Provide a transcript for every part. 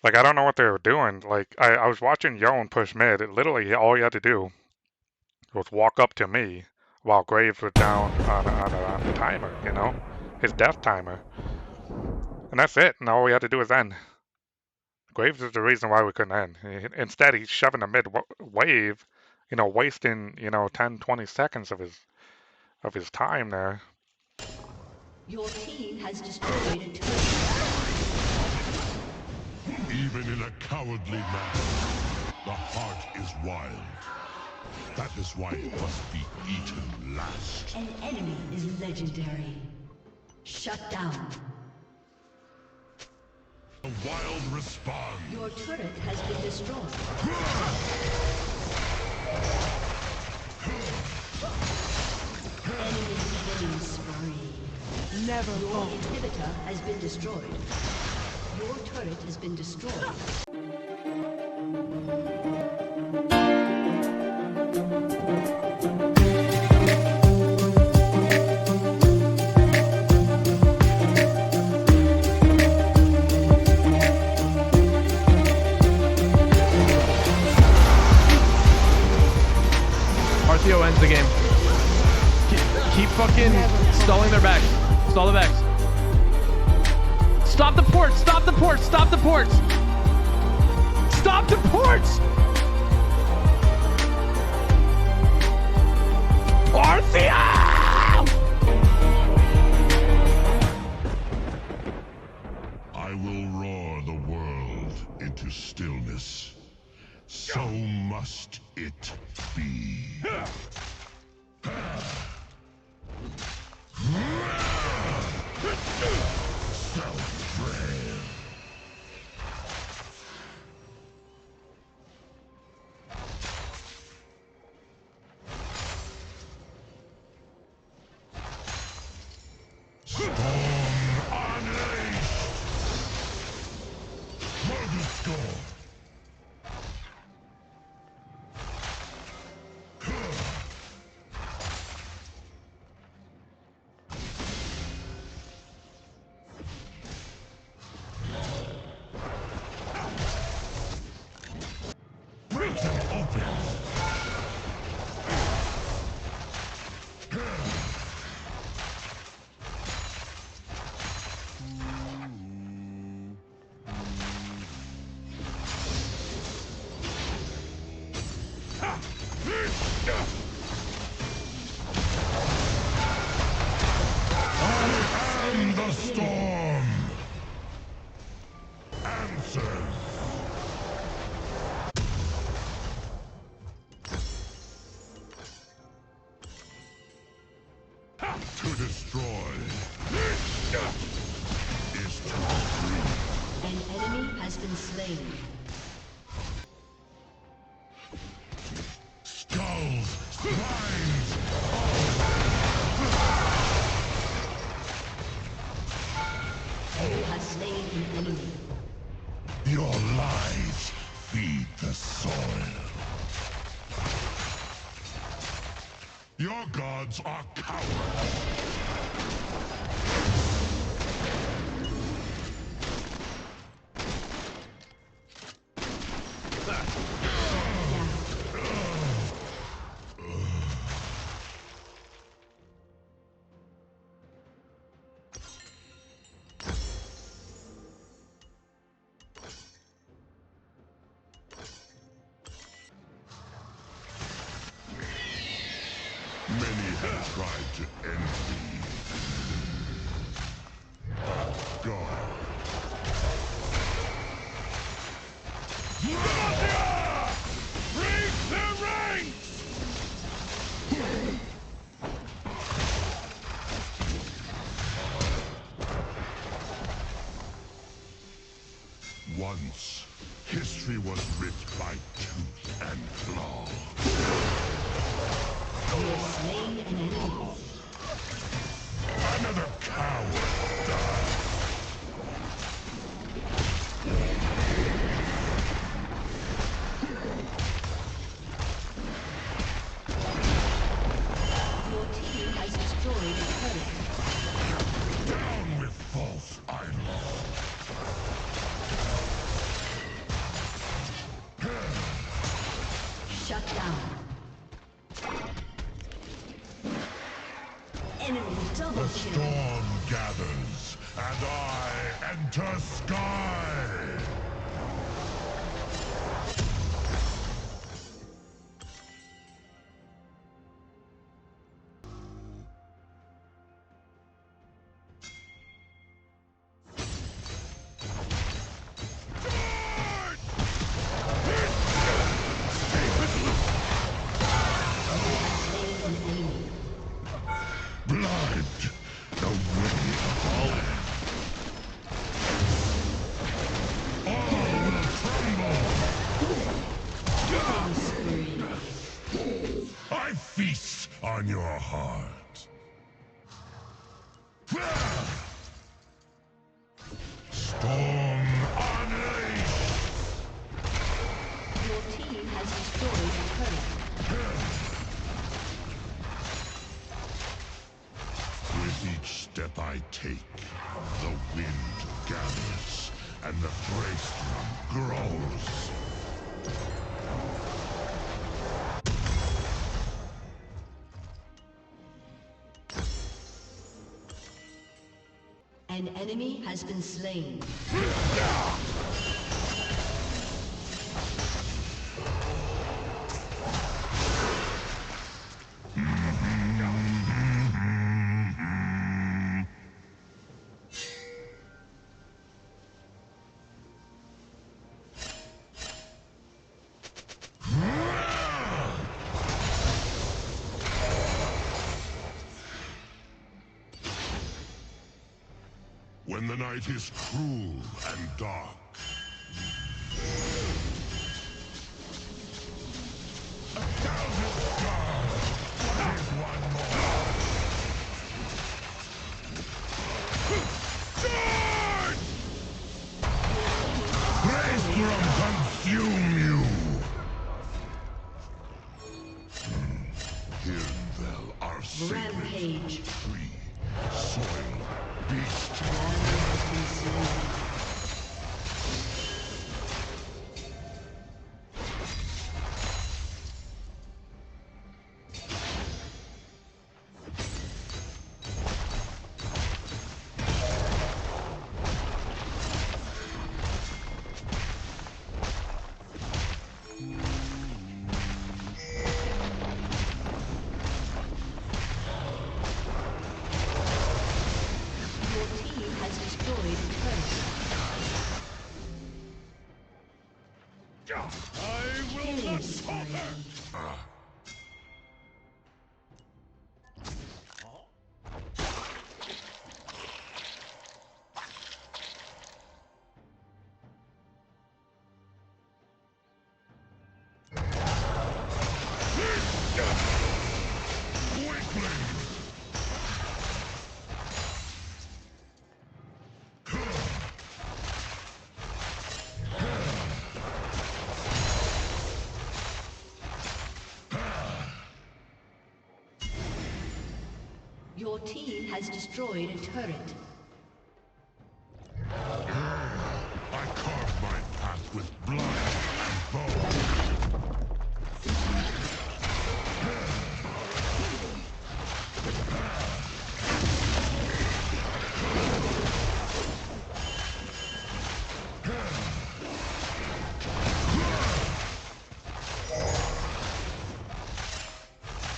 Like, I don't know what they were doing. Like, I was watching Yone push mid. Literally, all he had to do was walk up to me while Graves was down on the timer, you know? His death timer. And that's it. And all we had to do was end. Graves is the reason why we couldn't end. Instead, he's shoving a mid wave, wasting, 10, 20 seconds of his time there. Your team has destroyed a turret. Even in a cowardly man, the heart is wild. That is why it must be eaten last. An enemy is legendary. Shut down. The wild respond. Your turret has been destroyed. Enemy killing spree. Never Your fall. inhibitor has been destroyed. Your turret has been destroyed. ARTHEO ends the game. Keep fucking stalling their backs. Stall the backs. Stop the ports! Stop the ports! Stop the ports! Stop the ports! ARTHEO! I will roar the world into stillness. So must it be. Self-frail. Storm unleashed. Murder storm. Break them open. I am the storm. Answers. To destroy is to free. An enemy has been slain. Skulls, spines, You have slain an enemy. your lives feed the soil. Your gods are cowards. Many have tried to end me. God. Break the ranks! Once, history was writ by tooth and claw. You have slain an enemy. Another coward died. Your team has destroyed a turret. Down with false idols. down. Enemy double The kill. storm gathers, and I enter sky! Blood, the way of all. All will tremble. I feast on your heart. Storm unleashed. Your team has destroyed a turret. With each step I take, the wind gathers, and the brainstorm grows. An enemy has been slain. When the night is cruel and dark, a thousand stars, what is one more? Charge! Brainstorm consume you! Here dwell our sacred Rampage. tree, soil, beast. Your team has destroyed a turret. I carved my path with blood and bone.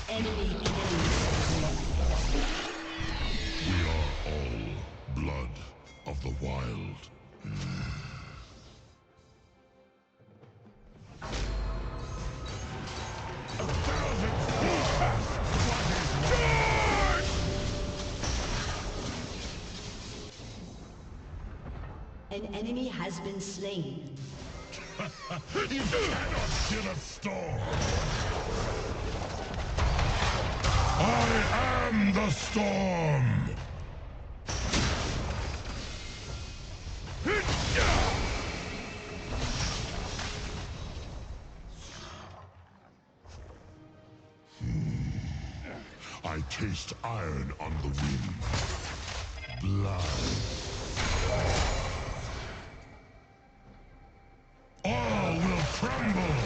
Enemy killing. We are all blood of the wild. A thousand stars! What is Charge! An enemy has been slain. You cannot kill a storm! I am the storm! I taste iron on the wind. Blood. All will tremble!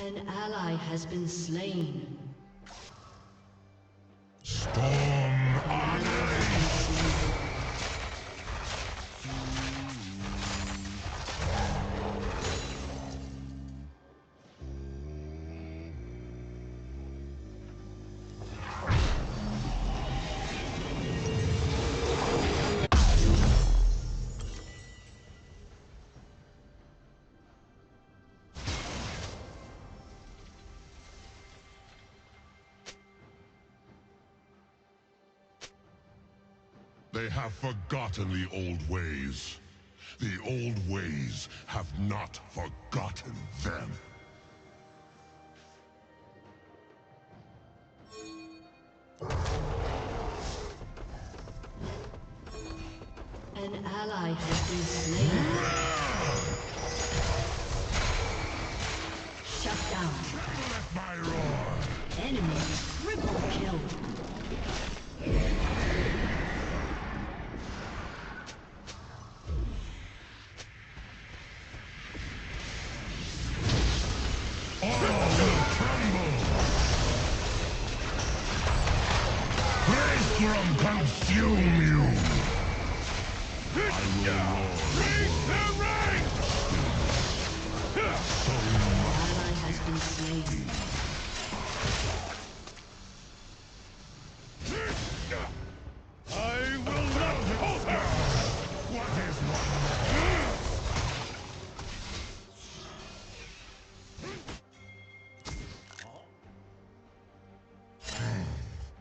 An ally has been slain. Storm They have forgotten the old ways. The old ways have not forgotten them. An ally has been slain. Shut down. Tremble at my roar! Enemy triple kill. From consume you! I will roar. Ally has been slain. I will not falter! What is one more?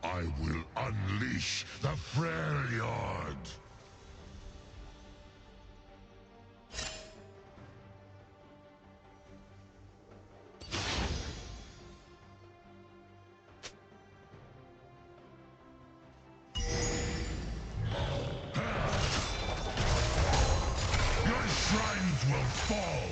I will unleash the Freljord! Your shrines will fall!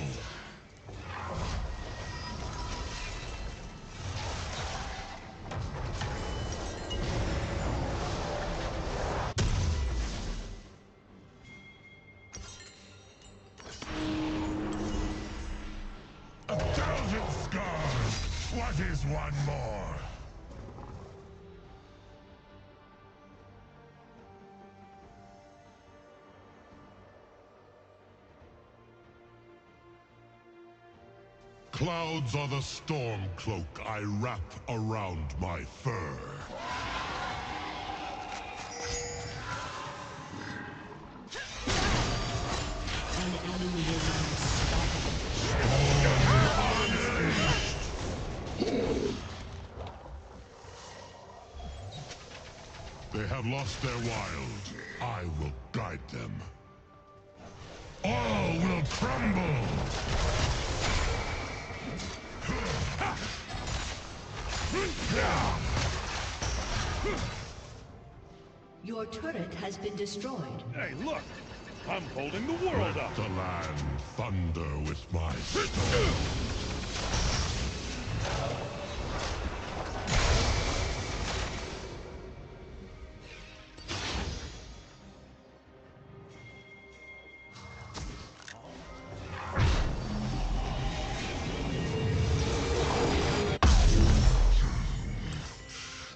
A thousand scars! What is one more? Clouds are the storm cloak I wrap around my fur. An enemy is They have lost their wild. I will guide them. All will crumble! Your turret has been destroyed. Hey, look! I'm holding the world up! The land thunder with my storm.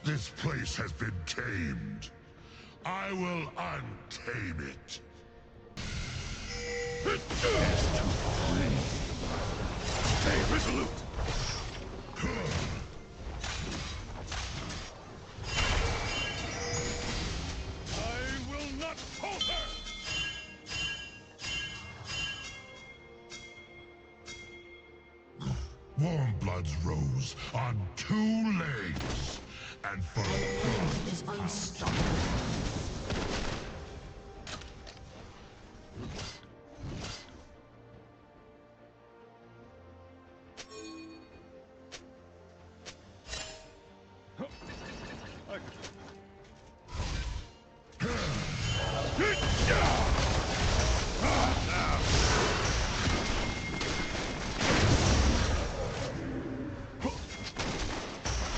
This place has been tamed. I will untame it. Stay resolute! I will not falter! Warm bloods rose on 2 legs, and for Is unstoppable.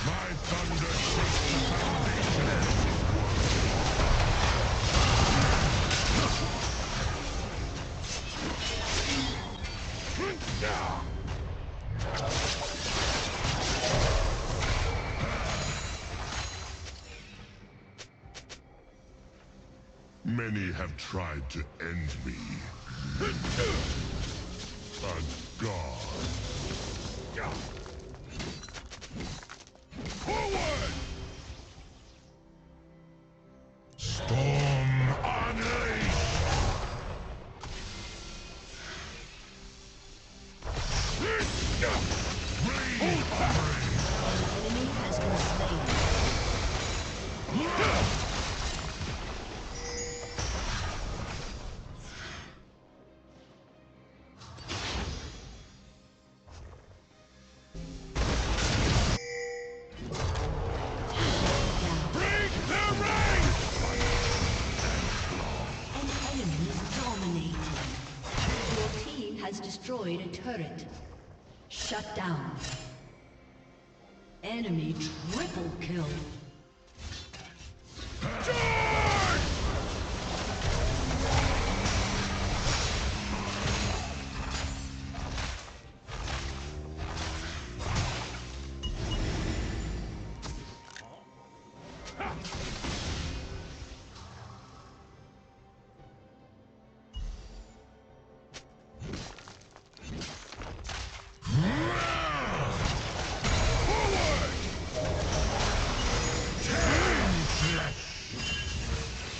my thunder shakes the foundation. Many have tried to end me. A god. Forward! Storm unleashed! Enemy has been slain. Break their ranks! An enemy is dominating. Your team has destroyed a turret. Shut down. Enemy triple kill.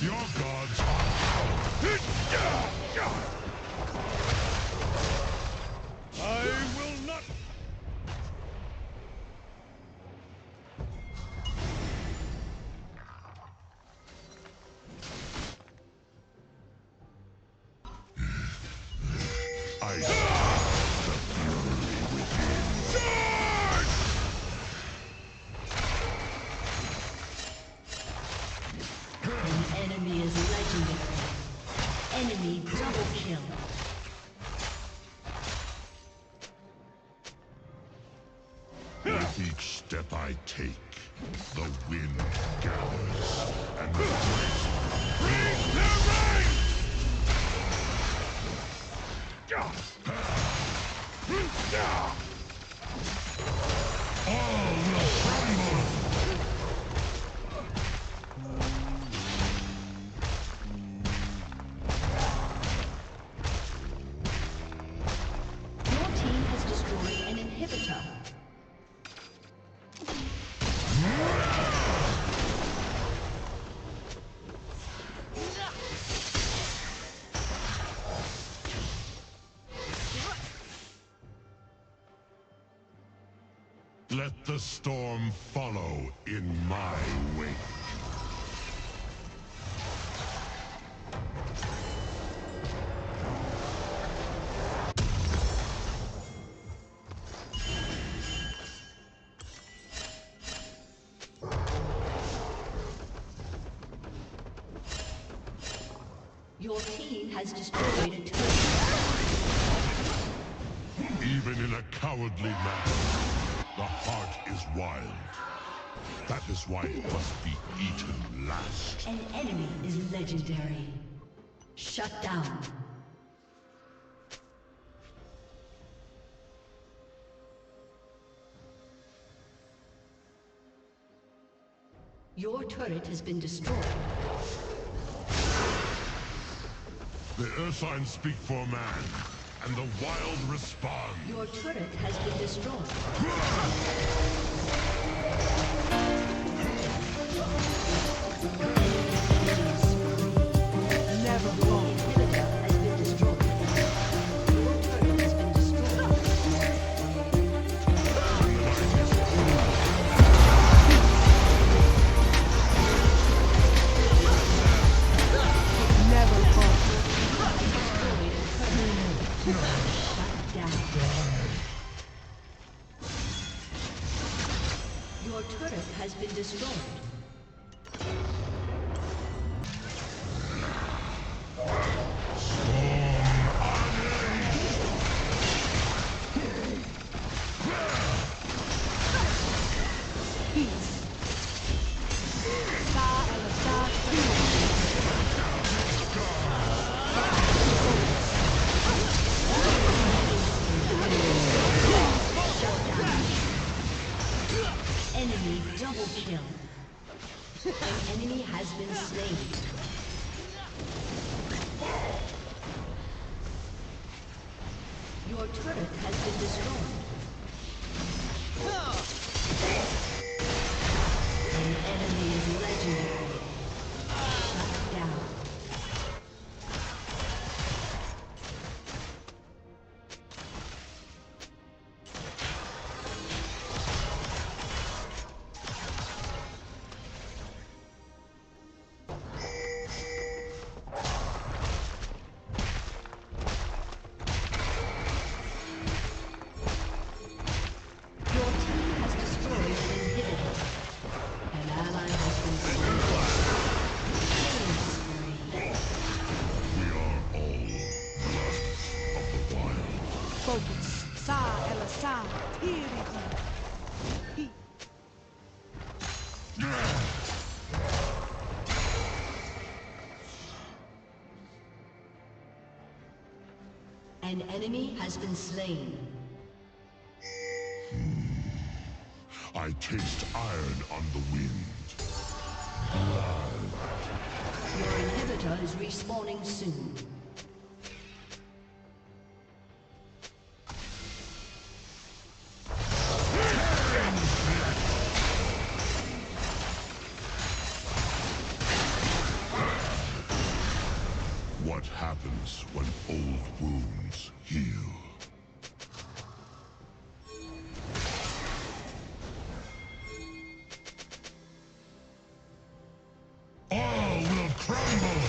Your gods are I will not. I sense the fury within. An enemy is legendary. Enemy double kill. With each step I take, the wind gathers and the Break their ranks! all will crumble. Your team has destroyed an inhibitor. Let the storm follow in my wake. Your team has destroyed a turret. Even in a cowardly man, the heart is wild. That is why it must be eaten last. An enemy is legendary. Shut down. Your turret has been destroyed. The Ursines speak for man, and the wild respond. Your turret has been destroyed. Never fall. Inhibitor has been destroyed. Your turret has been destroyed. Never fall. Destroyed a turret. Shut down. Your turret has been destroyed. Enemy double kill. An enemy has been slain. Your turret has been destroyed. An enemy is legendary. Shut down. An enemy has been slain. I taste iron on the wind. Your inhibitor is respawning soon. What happens when old wounds heal? All will crumble!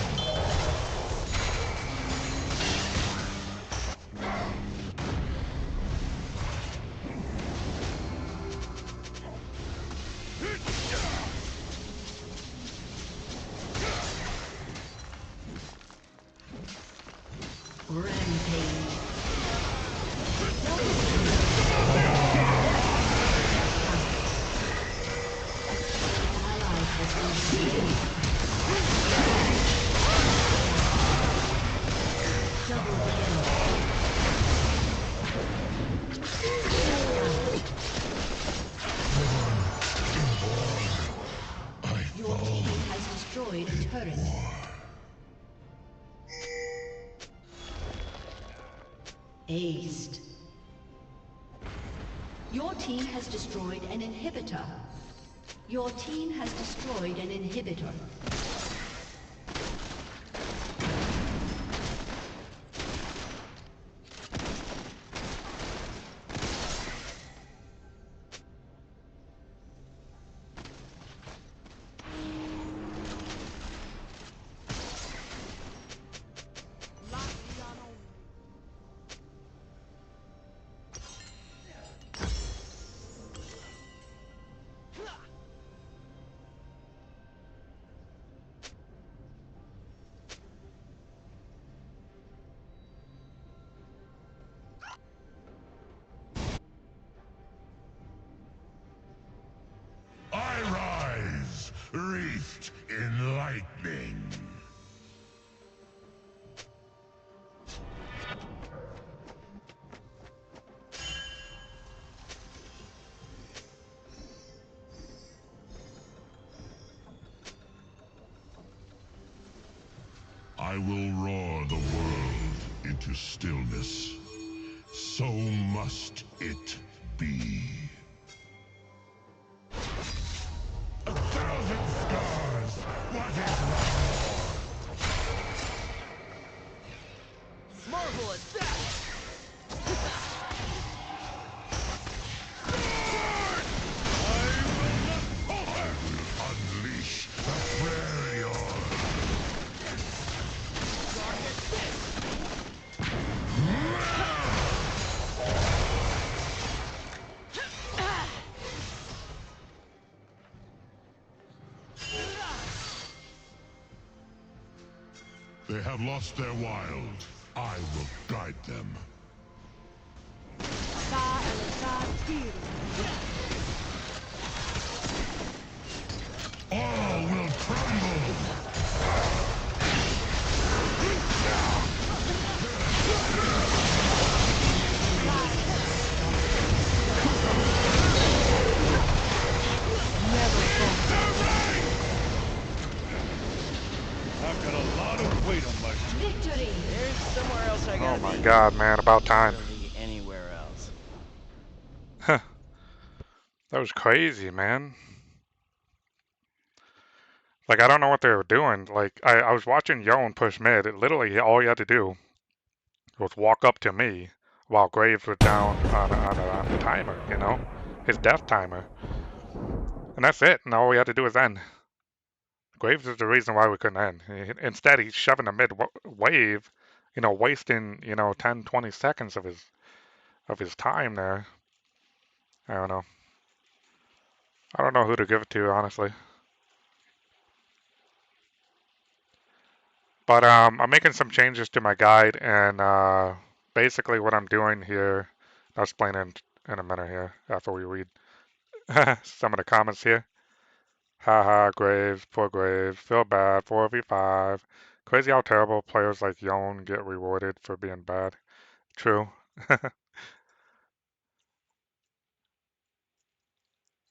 Rampage. Ally has been slain. Double kill. Your team has destroyed a turret. Aced. Your team has destroyed an inhibitor. Your team has destroyed an inhibitor. I rise, wreathed in lightning. I will roar the world into stillness. So must it be. A thousand scars! What is war? Marvelous that! I will unleash the Prairie. They have lost their wild. I will guide them. All will crumble! I've got a lot of God, man, about time. Anywhere else. That was crazy, man. Like, I don't know what they were doing. Like, I was watching Yon push mid. Literally, all he had to do was walk up to me while Graves was down on the timer, you know? His death timer. And that's it. And all we had to do was end. Graves is the reason why we couldn't end. Instead, he's shoving a mid wave, you know, wasting, you know, 10, 20 seconds of his time there. I don't know. I don't know who to give it to, honestly. But I'm making some changes to my guide, and basically what I'm doing here, I'll explain in a minute here after we read some of the comments here. Haha, Graves, poor Graves, feel bad, 4v5. Crazy how terrible players like Yon get rewarded for being bad. True.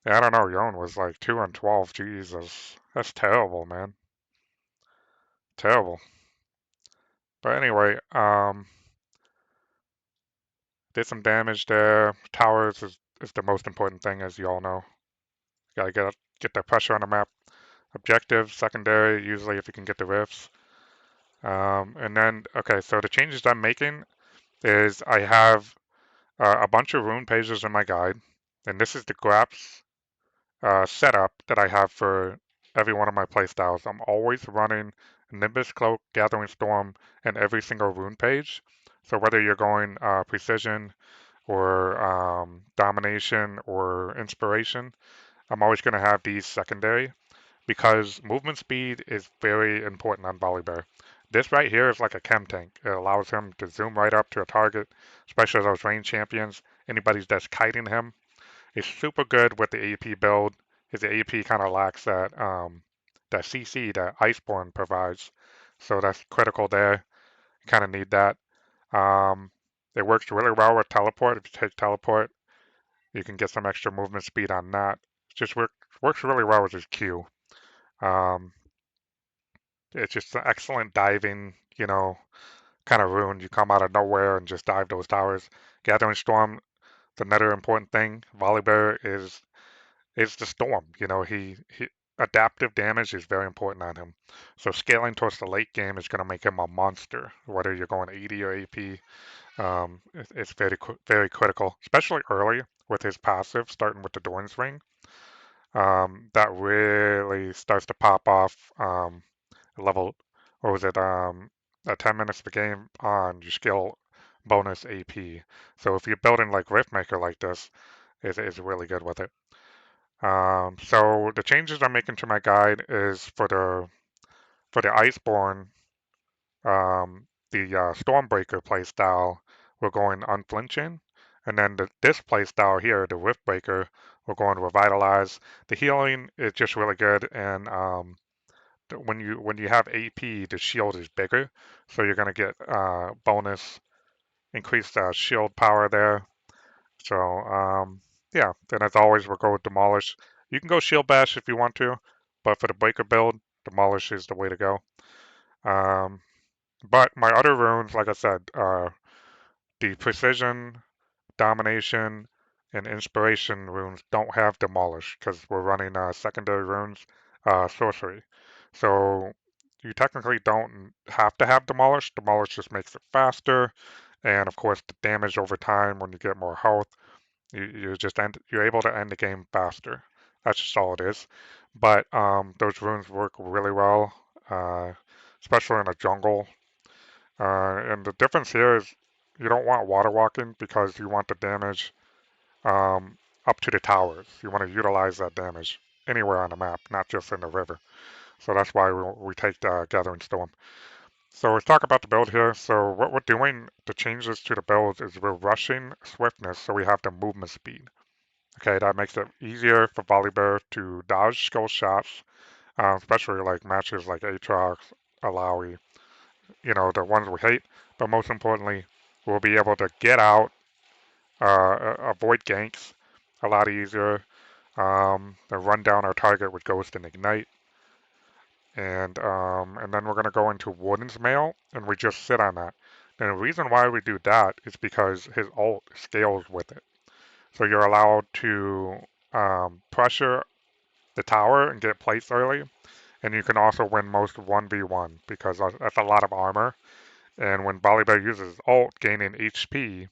Yeah, I don't know, Yon was like 2 and 12, Jesus. That's terrible, man. Terrible. But anyway, did some damage there. Towers is the most important thing, as you all know. Gotta get the pressure on the map. Objective, secondary, usually if you can get the rifts. And then, okay, so the changes I'm making is I have a bunch of rune pages in my guide, and this is the graps setup that I have for every one of my playstyles. I'm always running Nimbus Cloak, Gathering Storm, and every single rune page. So whether you're going precision or domination or inspiration, I'm always going to have these secondary because movement speed is very important on Volibear. This right here is like a chem tank. It allows him to zoom right up to a target, especially those range champions. Anybody that's kiting him is super good with the AP build. His AP kind of lacks that CC that Iceborne provides, so that's critical there. You kind of need that. Um, it works really well with teleport. If you take teleport, you can get some extra movement speed on that. It just works really well with his Q. Um, it's just an excellent diving, you know, kind of rune. You come out of nowhere and just dive those towers. Gathering Storm, the another important thing. Volibear is the Storm. You know, he adaptive damage is very important on him. So scaling towards the late game is going to make him a monster. Whether you're going AD or AP, it's very critical, especially early with his passive, starting with the Doran's Ring. That really starts to pop off. Level, what was it? At 10 minutes of the game on, you skill bonus AP. So if you're building like Riftmaker like this, is really good with it. So the changes I'm making to my guide is for the Iceborne, the Stormbreaker playstyle, we're going unflinching, and then this playstyle here, the Riftbreaker, we're going to revitalize. The healing is just really good, and when you have AP, the shield is bigger, so you're gonna get bonus increased shield power there. So yeah, then as always, we'll go with demolish. You can go shield bash if you want to, but for the breaker build, demolish is the way to go. Um, but my other runes, like I said, the precision, domination, and inspiration runes don't have demolish because we're running secondary runes, sorcery. So you technically don't have to have demolish. Demolish just makes it faster, and of course the damage over time when you get more health, you're able to end the game faster. That's just all it is. But those runes work really well, uh, especially in a jungle. And the difference here is you don't want water walking because you want the damage um, up to the towers. You want to utilize that damage anywhere on the map, not just in the river. So that's why we take the Gathering Storm. So let's talk about the build here. So what we're doing, the changes to the build is we're rushing swiftness so we have the movement speed. Okay, that makes it easier for Volibear to dodge skill shots, especially like matches like Aatrox, Alawi, you know, the ones we hate. But most importantly, we'll be able to get out, avoid ganks a lot easier, and run down our target with Ghost and Ignite. And then we're going to go into Warden's Mail, and we just sit on that. And the reason why we do that is because his ult scales with it. So you're allowed to pressure the tower and get plates early, and you can also win most 1v1 because that's a lot of armor. And when Volibear uses ult, gaining HP,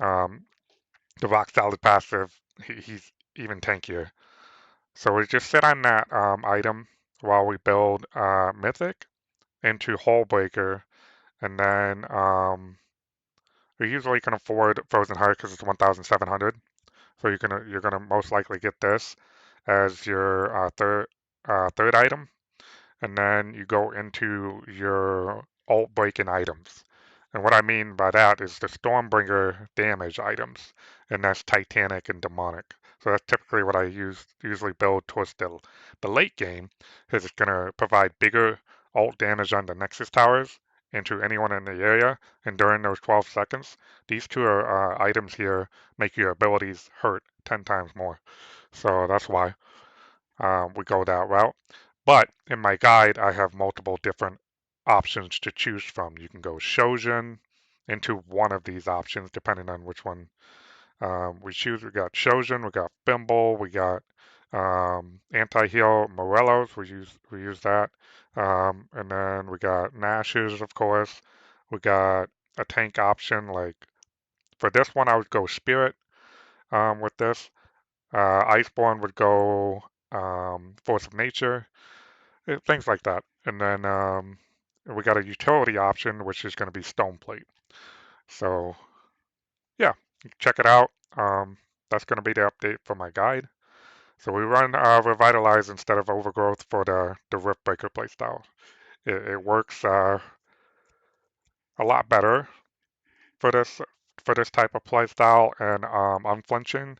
um, the rock solid passive, he's even tankier. So we just sit on that item while we build Mythic into Hullbreaker, and then we usually can afford Frozen Heart because it's 1,700. So you're gonna most likely get this as your third item, and then you go into your alt breaking items. And what I mean by that is the Stormbringer damage items, and that's Titanic and Demonic. So that's typically what I usually build towards the late game, because it's gonna provide bigger alt damage on the Nexus towers into anyone in the area. And during those 12 seconds, these two items here make your abilities hurt 10 times more. So that's why we go that route. But in my guide, I have multiple different options to choose from. You can go Shojin into one of these options, depending on which one we choose. We got Shojin, we got Thimble, we got anti-heal Morelos. We use that, and then we got Nashes, of course. We got a tank option. Like for this one, I would go Spirit with this. Iceborne would go Force of Nature, things like that. And then we got a utility option, which is going to be Stoneplate. So yeah, check it out. That's going to be the update for my guide. So we run Revitalize instead of Overgrowth for the Riftmaker playstyle. It works a lot better for this type of playstyle, and Unflinching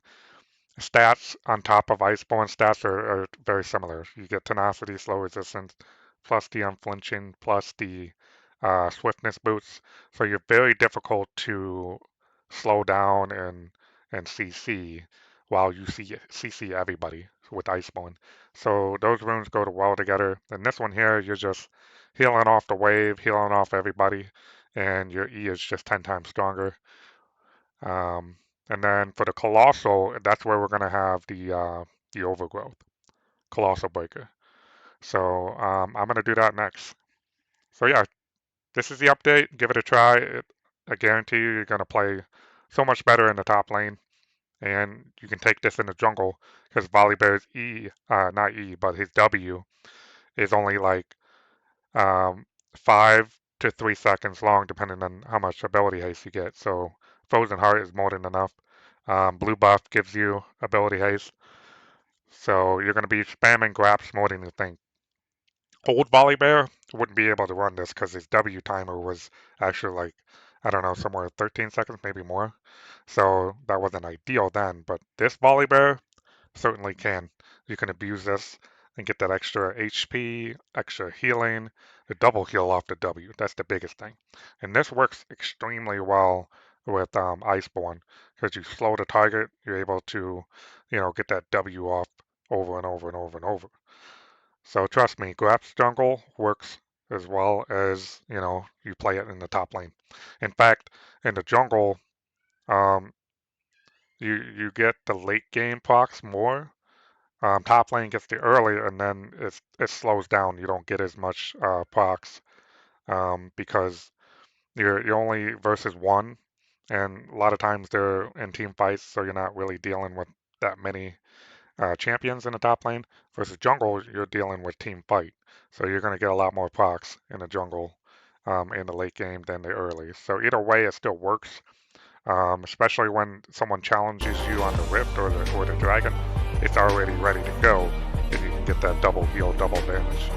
stats on top of Iceborne stats are very similar. You get tenacity, slow resistance, plus the unflinching, plus the swiftness boots. So you're very difficult to slow down and CC while you CC everybody with Iceborne. So those runes go well together. And this one here, you're just healing off the wave, healing off everybody, and your E is just 10 times stronger. And then for the Colossal, that's where we're going to have the Overgrowth, Colossal Breaker. So I'm going to do that next. So yeah, this is the update. Give it a try. I guarantee you you're going to play so much better in the top lane. And you can take this in the jungle because Volibear's E, not E, but his W is only like 5 to 3 seconds long, depending on how much ability haste you get. So Frozen Heart is more than enough. Blue buff gives you ability haste. So you're going to be spamming graps more than you think. Old Volibear wouldn't be able to run this because his W timer was actually like, I don't know, somewhere 13 seconds, maybe more. So that wasn't ideal then. But this Volibear certainly can. You can abuse this and get that extra HP, extra healing, the double heal off the W. That's the biggest thing. And this works extremely well with Iceborne because you slow the target, you're able to, get that W off over and over and over and over. So trust me, Grap's jungle works as well as, you play it in the top lane. In fact, in the jungle, um, you get the late game procs more. Top lane gets the early, and then it slows down. You don't get as much procs because you're only versus one, and a lot of times they're in team fights, so you're not really dealing with that many champions in the top lane. Versus jungle, you're dealing with team fight, so you're going to get a lot more procs in the jungle in the late game than the early. So either way, it still works. Especially when someone challenges you on the Rift or the Dragon, it's already ready to go if you can get that double heal, double damage.